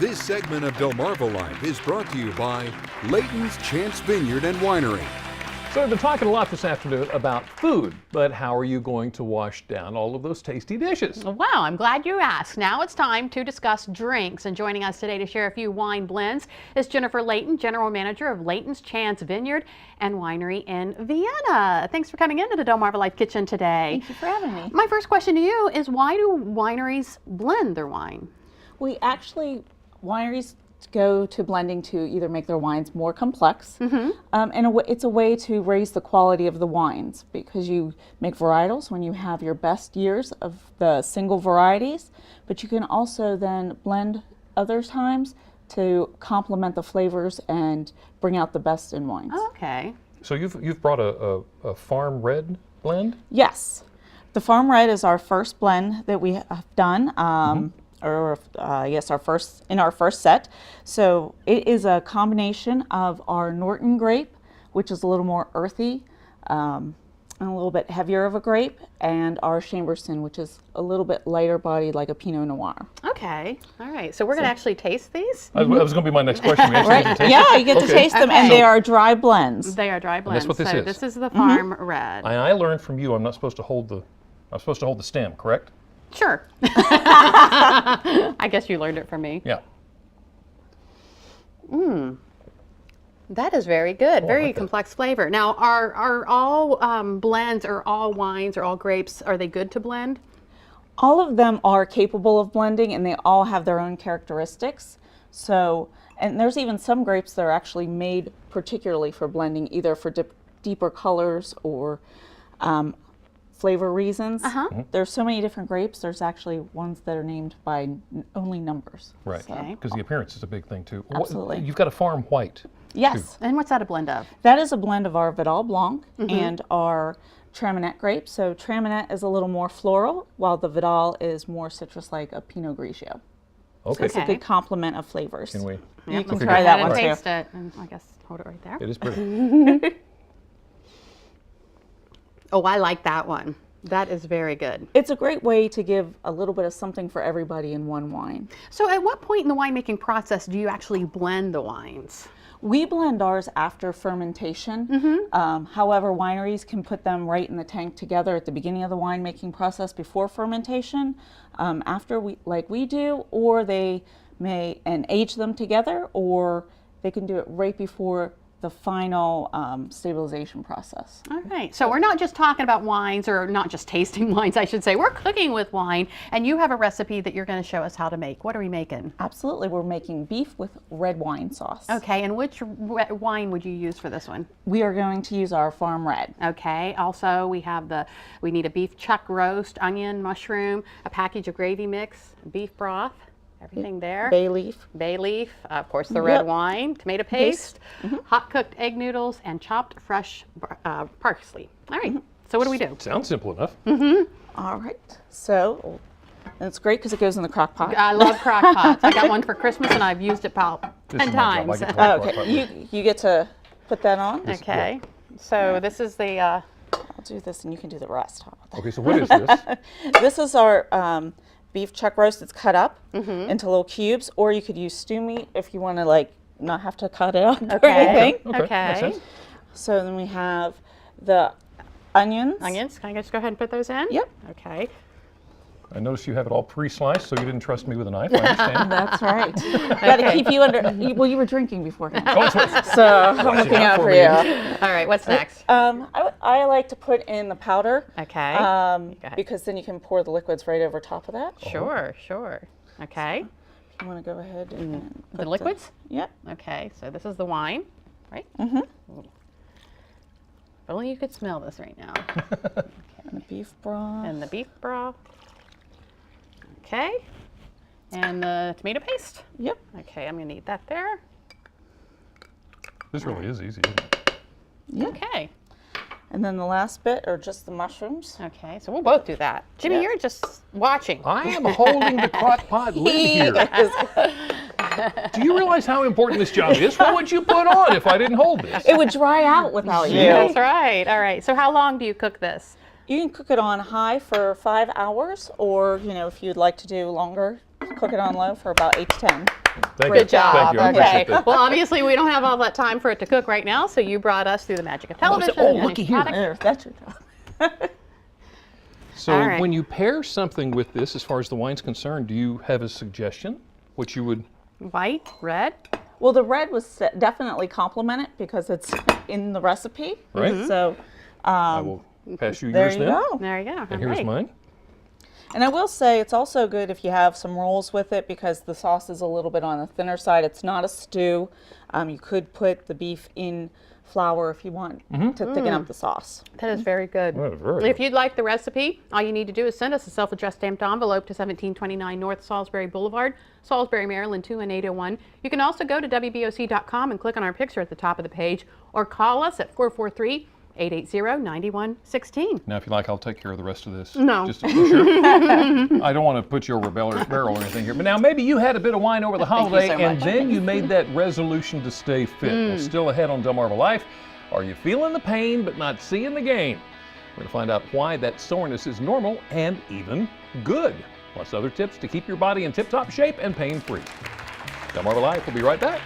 This segment of DelmarvaLife is brought to you by Layton's Chance Vineyard and Winery. So we've been talking a lot this afternoon about food, but how are you going to wash down all of those tasty dishes? Wow, I'm glad you asked. Now it's time to discuss drinks. And joining us today to share a few wine blends is Jennifer Layton, General Manager of Layton's Chance Vineyard and Winery in Vienna. Thanks for coming into the DelmarvaLife kitchen today. Thank you for having me. My first question to you is, why do wineries blend their wine? Wineries go to blending to either make their wines more complex, and it's a way to raise the quality of the wines, because you make varietals when you have your best years of the single varieties, but you can also then blend other times to complement the flavors and bring out the best in wines. Oh, okay. So you've brought a farm red blend? Yes. The Farm Red is our first blend that we have done. Yes, our first set. So it is a combination of our Norton grape, which is a little more earthy, and a little bit heavier of a grape, and our Chamberson, which is a little bit lighter bodied, like a Pinot Noir. Okay. All right. So we're going to actually taste these? That was going to be my next question. We actually get to taste Yeah, it? you get to taste them, and they are dry blends. They are dry blends. that's what this so is. This is the Farm Red. I learned from you I'm supposed to hold the stem, correct? Sure. I guess you learned it from me. Yeah. That is very good. I Very like that. complex flavor. Now, are all blends or all wines or all grapes, are they good to blend? All of them are capable of blending, and they all have their own characteristics. So, and there's even some grapes that are actually made particularly for blending, either for deeper colors or flavor reasons. There's so many different grapes. There's actually ones that are named by only numbers. Right. Okay. Because the appearance is a big thing too. Absolutely. You've got a farm white. Yes, And what's that a blend of? that is a blend of our Vidal Blanc and our Traminette grape. So Traminette is a little more floral, while the Vidal is more citrus, like a Pinot Grigio. Okay. It's a good complement of flavors. Can we? You can Okay, try good. that And one too. taste it. And I guess hold it right there. It is pretty. Oh, I like that one. That is very good. It's a great way to give a little bit of something for everybody in one wine. So at what point in the winemaking process do you actually blend the wines? We blend ours after fermentation. However, wineries can put them right in the tank together at the beginning of the winemaking process before fermentation, after we do, or they may age them together, or they can do it right before the final stabilization process. All right. So we're not just talking about wines, or not just tasting wines, I should say. We're cooking with wine, and you have a recipe that you're going to show us how to make. What are we making? Absolutely, we're making beef with red wine sauce. Okay. And which wine would you use for this one? We are going to use our Farm Red. Okay. Also, we need a beef chuck roast, onion, mushroom, a package of gravy mix, beef broth, everything there. Bay leaf. Bay leaf, of course, the red wine, tomato paste, Mm-hmm. hot cooked egg noodles, and chopped fresh parsley. All right. So what do we do? Sounds simple enough. All right, so and it's great because it goes in the crock pot. I love crock pots. I got one for Christmas, and I've used it about This 10 is my job. I times. get to work Okay, on it. you get to put that on. Okay. So this is the, I'll do this and you can do the rest. Okay, so what is this? This is our beef chuck roast. It's cut up into little cubes, or you could use stew meat if you want to not have to cut it up or anything. Okay, makes Okay. sense. So then we have the onions. onions. Can I just go ahead and put those in? Yep. Okay. I noticed you have it all pre-sliced, so you didn't trust me with a knife. I understand. That's right. Got to keep you under. Well, you were drinking beforehand, Oh, that's right. so I'm looking out for you. All right. What's next? I like to put in the powder. Okay. Go ahead. Because then you can pour the liquids right over top of that. Sure. Okay. You want to go ahead and put The liquids? Yep. Okay. So this is the wine, right? Mm-hmm. If only you could smell this right now. And the beef broth. And the beef broth. Okay. And the tomato paste. Yep. Okay, I'm gonna need that there. This really is easy, isn't it? Yeah. Okay. And then the last bit are just the mushrooms. Okay, so we'll both do that. Jimmy, you're just watching. I am holding the crock pot lid here. Do you realize how important this job is? What would you put on if I didn't hold this? It would dry out without you. That's right. All right. So how long do you cook this? You can cook it on high for 5 hours, or if you'd like to do longer, cook it on low for about 8 to 10. Thank Good you. job. Thank you. I Okay. appreciate that. Well, obviously we don't have all that time for it to cook right now, so you brought us through the magic of television. oh, and looky here. product. There, that's your job. So All right. when you pair something with this, as far as the wine's concerned, do you have a suggestion? What you would? White, red. Well, the red was definitely complemented because it's in the recipe. Right. So I will pass you there yours you then. go. There you go. And here's All right. mine. And I will say it's also good if you have some rolls with it because the sauce is a little bit on the thinner side. It's not a stew. You could put the beef in flour if you want to thicken up the sauce. That is very good. Oh, very If good. you'd like the recipe, all you need to do is send us a self-addressed stamped envelope to 1729 North Salisbury Boulevard, Salisbury, Maryland 21801. You can also go to WBOC.com and click on our picture at the top of the page, or call us at 443-880-9116. Now, if you like, I'll take care of the rest of this. No. Just sure. I don't want to put you over barrel or anything here. But now, maybe you had a bit of wine over the holiday, so and much. then you made that resolution to stay fit. Well, still ahead on DelmarvaLife. Are you feeling the pain but not seeing the gain? We're going to find out why that soreness is normal and even good. Plus other tips to keep your body in tip-top shape and pain-free. DelmarvaLife will be right back.